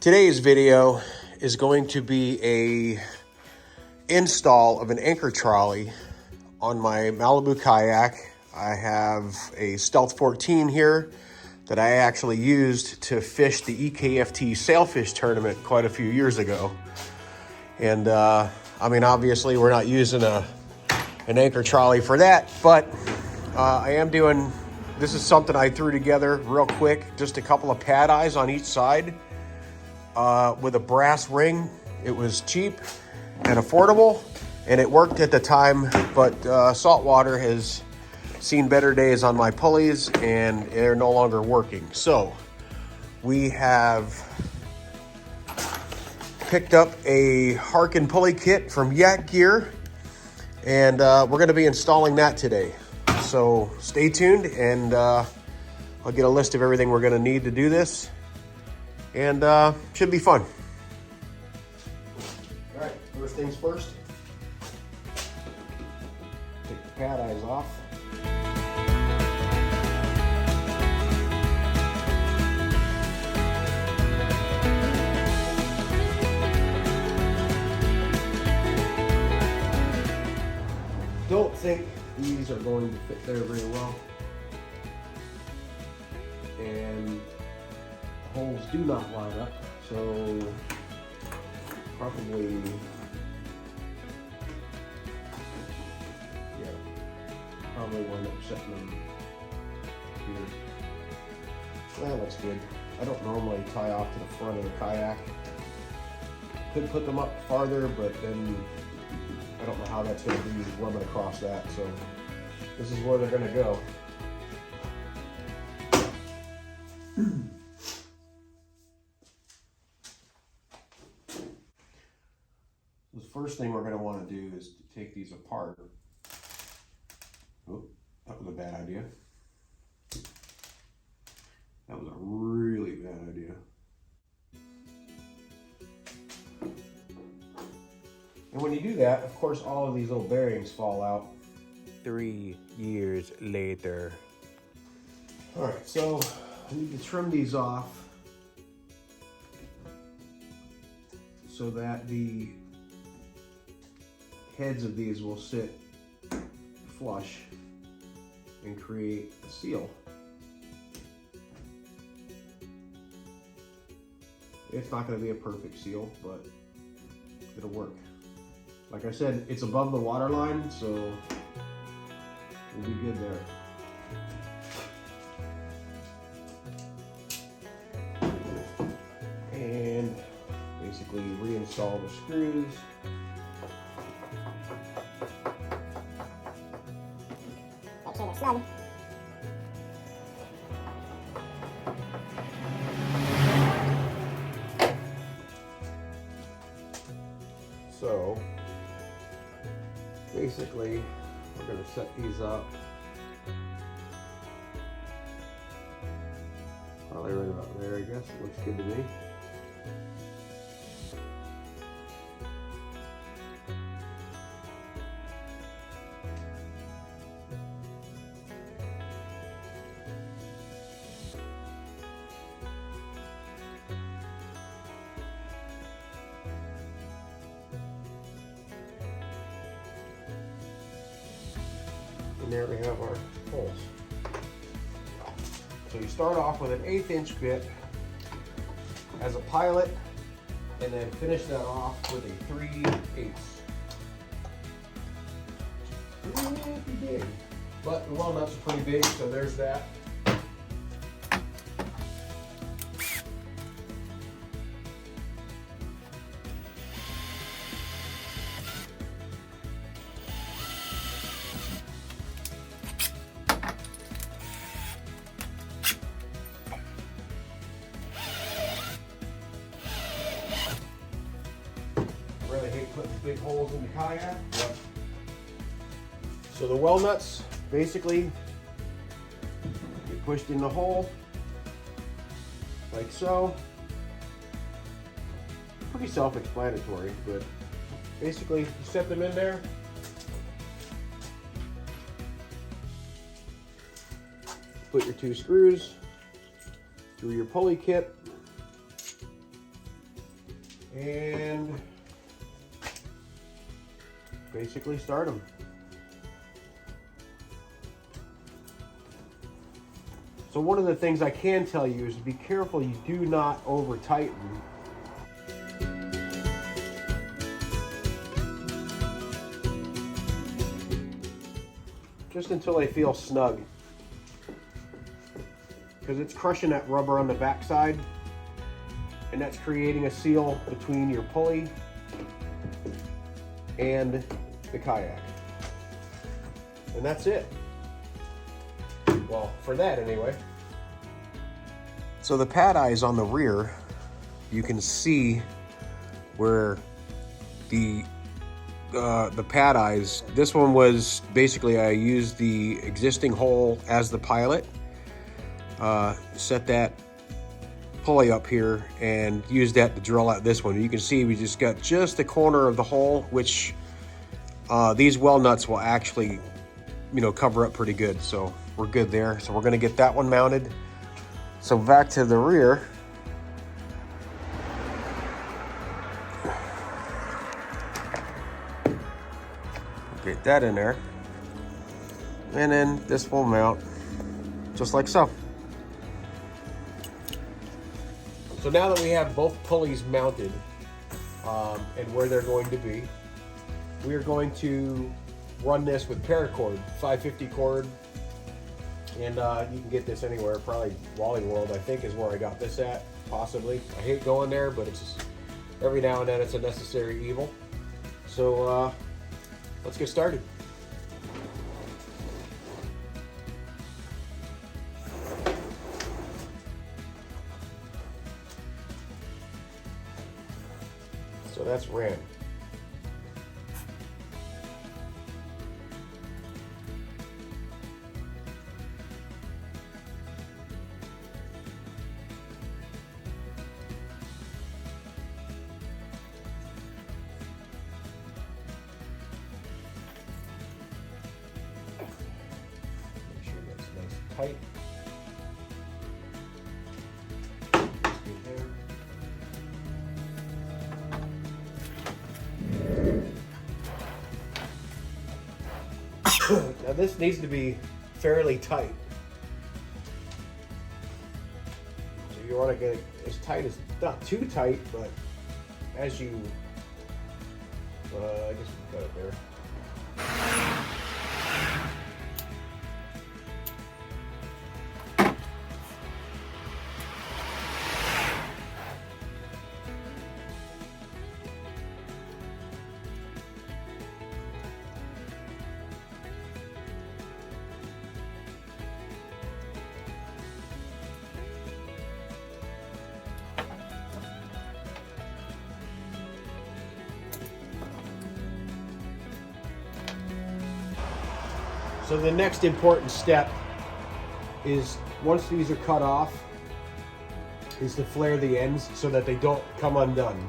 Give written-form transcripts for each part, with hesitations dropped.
Today's video is going to be a install of an anchor trolley on my Malibu kayak. I have a Stealth-14 here that I actually used to fish the EKFT sailfish tournament quite a few years ago. And I mean, obviously we're not using an anchor trolley for that, but I am doing, this is something I threw together real quick, just a couple of pad eyes on each side with a brass ring. It was cheap and affordable, and it worked at the time, but saltwater has seen better days on my pulleys and they're no longer working. So we have picked up a Harken pulley kit from Yak Gear, and we're going to be installing that today. So stay tuned, and I'll get a list of everything we're going to need to do this, and should be fun. All right, first things first, take the pad eyes off. Don't think these are going to fit there very well, and the holes do not line up, so probably, probably wind up setting them here. Well, that's good. I don't normally tie off to the front of the kayak. Could put them up farther, but then I don't know how that's going to be rubbing across that, so this is where they're going to go. The first thing we're going to want to do is to take these apart. Oh, that was a bad idea. That was a really bad idea. And when you do that, of course, all of these little bearings fall out 3 years later. All right, so I need to trim these off so that the heads of these will sit flush and create a seal. It's not going to be a perfect seal, but it'll work. Like I said, it's above the water line, so we'll be good there. And basically reinstall the screws. Make sure they're snug. So basically, we're going to set these up probably right about there, I guess. It looks good to me. And there we have our holes. So you start off with an 1/8 inch bit as a pilot, and then finish that off with a 3/8. Pretty big, but the walnuts are pretty big, so there's that. I really hate putting big holes in the kayak. But so the well nuts basically get pushed in the hole like so. Pretty self-explanatory, but basically you set them in there. Put your 2 screws through your pulley kit. and basically start them. So one of the things I can tell you is be careful you do not over tighten. Just until they feel snug. Because it's crushing that rubber on the backside, and that's creating a seal between your pulley and the kayak. And that's it. Well, for that anyway. So the pad eyes on the rear, you can see where the pad eyes, this one was basically, I used the existing hole as the pilot, set that pulley up here and used that to drill out this one. You can see we just got just the corner of the hole, which these well nuts will actually, cover up pretty good. So we're good there. So we're gonna get that one mounted. So back to the rear. Get that in there. And then this will mount just like so. So now that we have both pulleys mounted and where they're going to be, we are going to run this with paracord, 550 cord. And you can get this anywhere, probably Wally World, I think, is where I got this at, possibly. I hate going there, but it's just, every now and then it's a necessary evil. So let's get started. So that's ran. Make sure that's nice and tight. Now this needs to be fairly tight. So you want to get it as tight as, not too tight, but as you, I guess we got it there. So the next important step is, once these are cut off, is to flare the ends so that they don't come undone.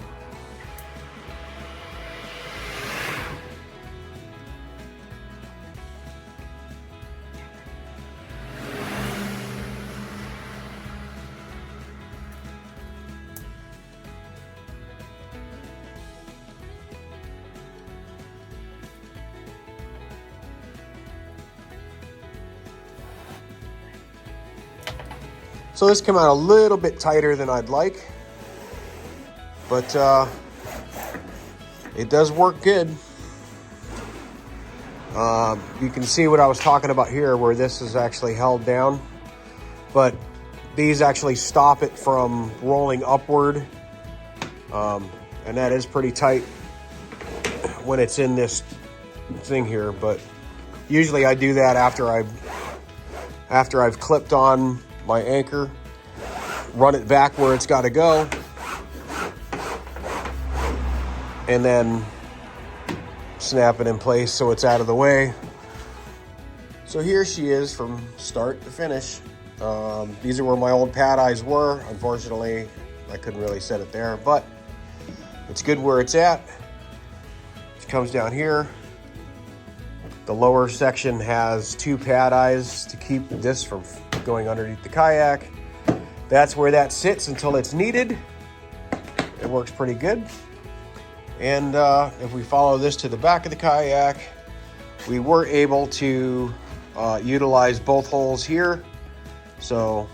So this came out a little bit tighter than I'd like, but it does work good. You can see what I was talking about here, where this is actually held down, but these actually stop it from rolling upward, and that is pretty tight when it's in this thing here. But usually I do that after I've clipped on my anchor, run it back where it's got to go, and then snap it in place so it's out of the way. So here she is from start to finish. These are where my old pad eyes were. Unfortunately, I couldn't really set it there, but it's good where it's at. It comes down here. The lower section has two pad eyes to keep this from going underneath the kayak. That's where that sits until it's needed. And works pretty good. And if we follow this to the back of the kayak, we were able to utilize both holes here. So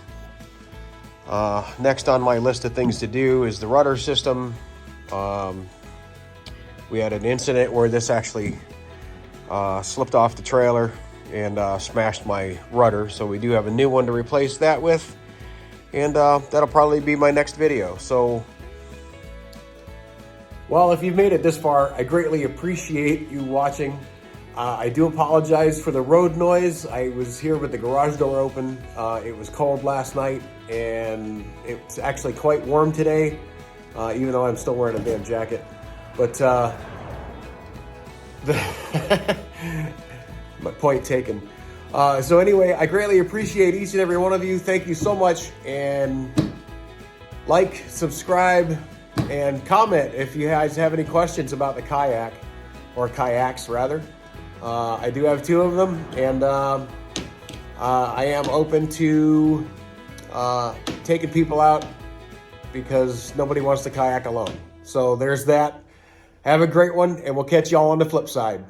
next on my list of things to do is the rudder system. We had an incident where this actually slipped off the trailer and smashed my rudder. So we do have a new one to replace that with. And that'll probably be my next video. So, well, if you've made it this far, I greatly appreciate you watching. I do apologize for the road noise. I was here with the garage door open. It was cold last night, and it's actually quite warm today, even though I'm still wearing a damn jacket. But my point taken. So anyway, I greatly appreciate each and every one of you. Thank you so much. And like, subscribe, and comment if you guys have any questions about the kayak, or kayaks rather. I do have 2 of them, and I am open to taking people out because nobody wants to kayak alone. So there's that. Have a great one, and we'll catch y'all on the flip side.